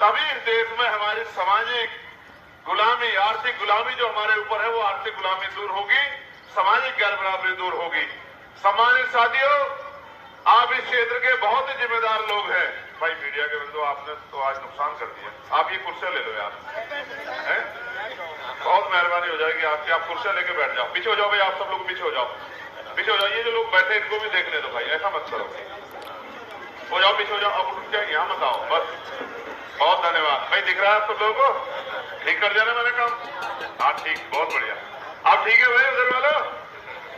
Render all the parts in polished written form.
तभी इस देश में हमारी सामाजिक गुलामी, आर्थिक गुलामी जो हमारे ऊपर है, वो आर्थिक गुलामी दूर होगी, सामाजिक गैर बराबरी दूर होगी। सम्मानित साथियों, आप इस क्षेत्र के बहुत ही जिम्मेदार लोग हैं। भाई मीडिया के बंधु, आपने तो आज नुकसान कर दिया। आप ये कुर्सियां ले लो यार, हैं? बहुत मेहरबानी हो जाएगी आपकी। आप कुर्सियां लेके बैठ जाओ, पीछे हो जाओ भाई, आप सब लोग पीछे हो जाओ, पीछे हो जाओ। ये जो लोग बैठे इनको भी देखने दो भाई, ऐसा मत करो। हो जाओ, पीछे हो जाओ। अब उठ जाए, यहाँ मत आओ, बस। बहुत धन्यवाद भाई। दिख रहा है आप सब लोगों को? ठीक कर दिया ना मैंने काम? हाँ ठीक, बहुत बढ़िया। आप ठीक है भाई उधर वालों?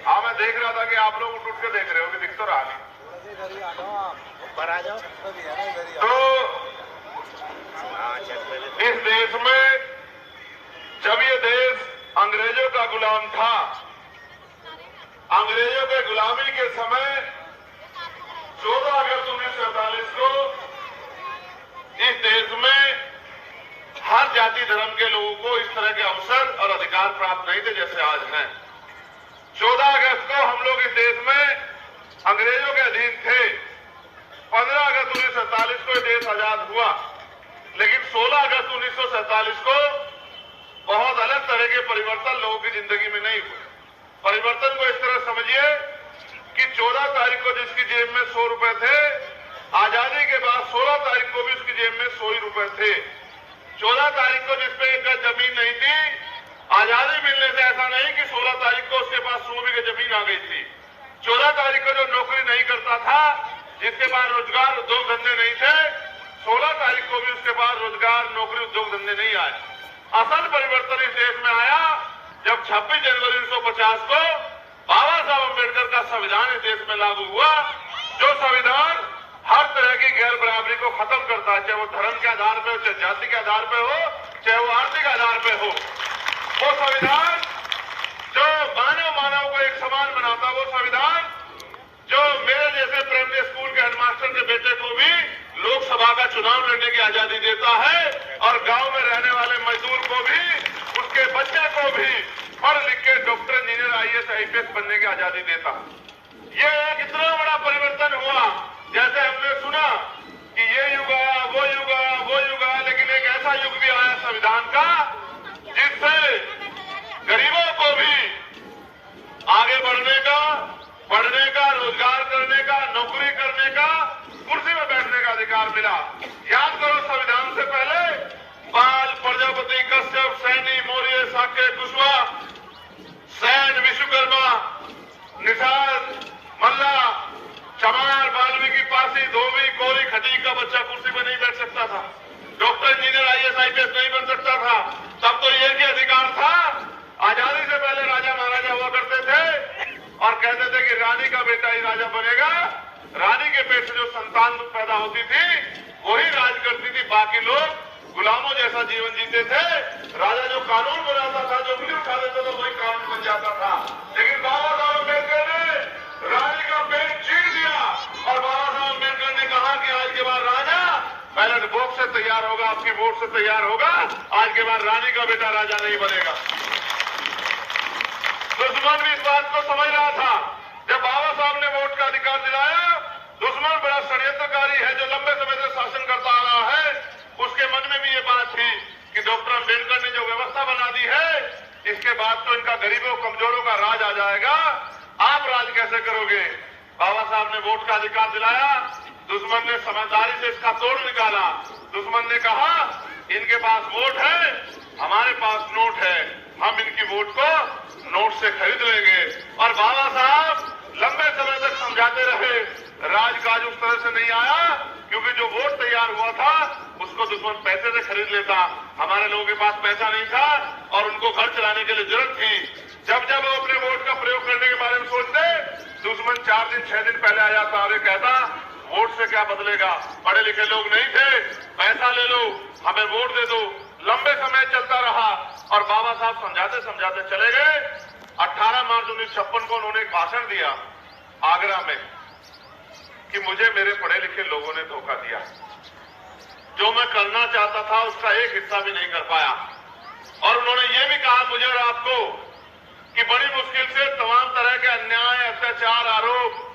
हाँ, मैं देख रहा था कि आप लोग उठ के देख रहे हो कि दिख तो रहा नहीं। तो इस देश में जब ये देश अंग्रेजों का गुलाम था, अंग्रेजों के गुलामी के समय 14 अगस्त 1947 को इस देश में हर जाति धर्म के लोगों को इस तरह के अवसर और अधिकार प्राप्त नहीं थे जैसे आज हैं। 14 अगस्त को हम लोग इस देश में अंग्रेजों के अधीन थे। 15 अगस्त 1947 को यह देश आजाद हुआ, लेकिन 16 अगस्त 1947 को बहुत अलग तरह के परिवर्तन लोगों की जिंदगी में नहीं हुए। परिवर्तन को इस तरह समझिए कि 14 तारीख को जिसकी जेब में 100 रुपए थे, आजादी के बाद 16 तारीख को भी उसकी जेब में 100 ही रुपए थे। 14 तारीख को जिस पे एक गज जमीन नहीं थी, आजादी मिलने से ऐसा नहीं कि 16 तारीख को उसके पास 100 बीघे जमीन आ गई थी। 14 तारीख को जो नौकरी नहीं करता था, जिसके पास रोजगार उद्योग धंधे नहीं थे, 16 तारीख को भी उसके पास रोजगार नौकरी उद्योग धंधे नहीं आए। असल परिवर्तन इस देश में आया जब 26 जनवरी 1950 को बाबा साहब अम्बेडकर का संविधान इस देश में लागू हुआ, जो संविधान हर तरह की गैर बराबरी को खत्म करता है, चाहे वो धर्म के आधार पे हो, चाहे जाति के आधार पे हो, चाहे वो आर्थिक आधार पे हो। वो संविधान जो मानव को एक समान बनाता, वो संविधान जो मेरे जैसे प्राइमरी स्कूल के हेडमास्टर के बेटे को भी लोकसभा का चुनाव लड़ने की आजादी देता है, और गांव में रहने वाले मजदूर को भी, उसके बच्चे को भी पढ़ लिख के डॉक्टर, इंजीनियर, IAS, IPS बनने की आजादी देता। ये एक इतना बड़ा परिवर्तन हुआ, जैसे हमने सुना कि ये युग आया, वो युग आया, वो युग आया, लेकिन एक ऐसा युग भी आया संविधान का जिससे गरीबों को भी आगे बढ़ने का, पढ़ने का, रोजगार करने का, नौकरी करने का, कुर्सी में बैठने का अधिकार मिला। याद करो, संविधान से पहले पाल, प्रजापति, कश्यप, सैनी, मौर्य, शाक्य, कुशवाहा, सैन, विश्वकर्मा, निषाद, मल्ला, चमार, वाल्मीकि, पासी, धोबी, कोरी, खटीक का बच्चा कुर्सी में नहीं बैठ सकता था। डॉक्टर, इंजीनियर, IAS, IPS नहीं बन सकता था। तब तो ये भी अधिकार था। आजादी से पहले राजा महाराजा हुआ करते थे और कहते थे कि रानी का बेटा ही राजा बनेगा। रानी के पेट से जो संतान पैदा होती थी वही राज करती थी, बाकी लोग गुलामों जैसा जीवन जीते थे। राजा जो कानून बनाता था, जो उंगली उठा देता था, वही कानून बन जाता था। लेकिन बाबा साहब अम्बेडकर ने रानी का पेट चीर दिया और बाबा साहब अम्बेडकर ने कहा कि आज के बाद राजा बैलेट बॉक्स से तैयार होगा, आपकी वोट से तैयार होगा। आज के बाद रानी का बेटा राजा नहीं बनेगा। दुश्मन भी इस बात को समझ रहा था। जब बाबा साहब ने वोट का अधिकार दिलाया, दुश्मन बड़ा षड्यंत्रकारी है जो लंबे समय से शासन करता आ रहा है, उसके मन में भी ये बात थी कि डॉक्टर अम्बेडकर ने जो व्यवस्था बना दी है, इसके बाद तो इनका गरीबों कमजोरों का राज आ जाएगा। आप राज कैसे करोगे? बाबा साहब ने वोट का अधिकार दिलाया, दुश्मन ने समझदारी से इसका तोड़ निकाला। दुश्मन ने कहा इनके पास वोट है, हमारे पास नोट है, हम इनकी वोट को नोट से खरीद लेंगे। और बाबा साहब लंबे समय तक समझाते रहे, राजकाज उस तरह से नहीं आया, क्योंकि जो वोट तैयार हुआ था उसको दुश्मन पैसे से खरीद लेता। हमारे लोगों के पास पैसा नहीं था और उनको घर चलाने के लिए जरूरत थी। जब जब वो अपने वोट का प्रयोग करने के बारे में सोचते, दुश्मन 4 दिन 6 दिन पहले आ जाता और ये कहता वोट से क्या बदलेगा, पढ़े लिखे लोग नहीं थे, पैसा ले लो, हमें वोट दे दो। लंबे समय चलता रहा और बाबा साहब समझाते समझाते चले गए। 18 मार्च 1956 को उन्होंने एक भाषण दिया आगरा में कि मुझे मेरे पढ़े लिखे लोगों ने धोखा दिया, जो मैं करना चाहता था उसका एक हिस्सा भी नहीं कर पाया। और उन्होंने ये भी कहा मुझे और आपको कि बड़ी मुश्किल से तमाम तरह के अन्याय, अत्याचार, आरोप,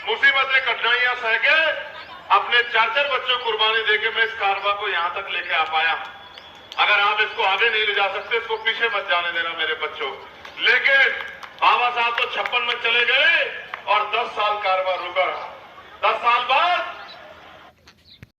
मुसीबतें, कठिनाइयां सह के अपने 4-4 बच्चों को कुर्बानी देके मैं इस कारवा को यहां तक लेके आ पाया। अगर आप इसको आगे नहीं ले जा सकते, इसको पीछे मत जाने देना मेरे बच्चों। लेकिन बाबा साहब तो 56 में चले गए और 10 साल कारवा